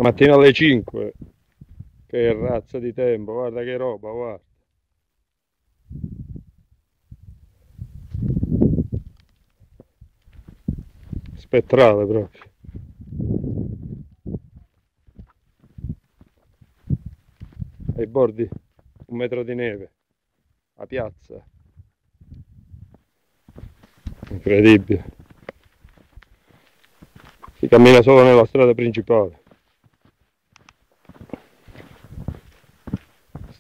Mattina alle 5, che razza di tempo, guarda che roba, guarda. Spettrale proprio. Ai bordi 1 metro di neve, a piazza. Incredibile. Si cammina solo nella strada principale.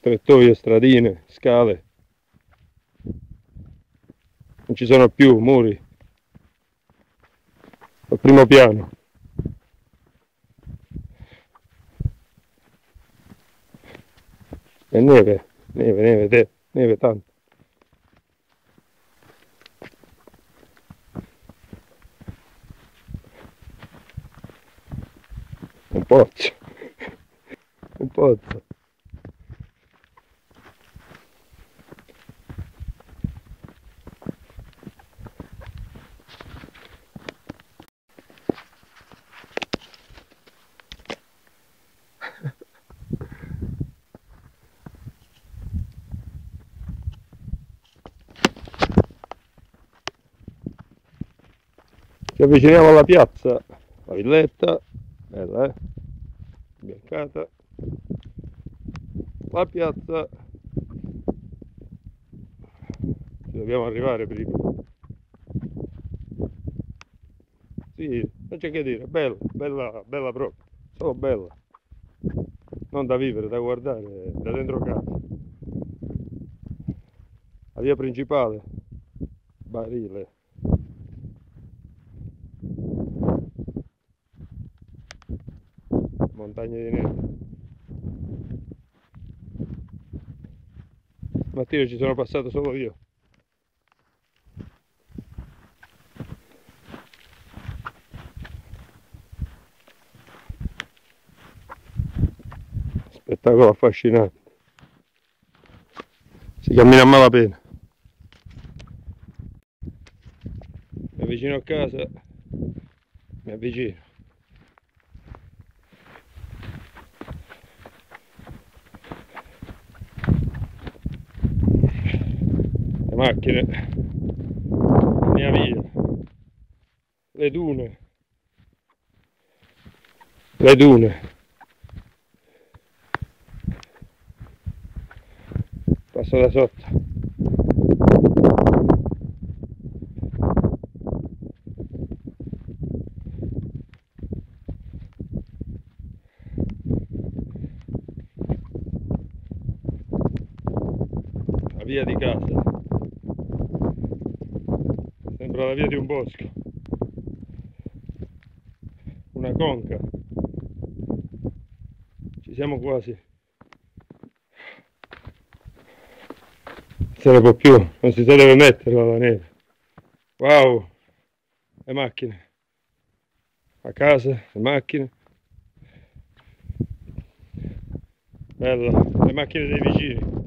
Strettoie, stradine, scale. Non ci sono più muri. Al primo piano. E neve, neve tanto. Un pozzo. Un pozzo. Ci avviciniamo alla piazza, la villetta, bella biancata, la piazza, ci dobbiamo arrivare prima. Sì, non c'è che dire, bella, bella, bella proprio, solo bella, non da vivere, da guardare da dentro casa. La via principale, Barile. Montagne di neve. Stamattina ci sono passato solo io. Spettacolo affascinante. Si cammina a malapena. Mi avvicino a casa, mi avvicino. Le macchine, la mia via, le dune, passo da sotto. La via di casa, sembra la via di un bosco, una conca, ci siamo quasi. Se ne può più, non si deve mettere la neve. Wow, le macchine, a casa, le macchine, bella, le macchine dei vicini,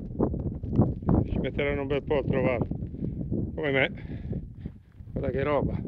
ci metteranno un bel po' a trovarle, come me, guarda che roba.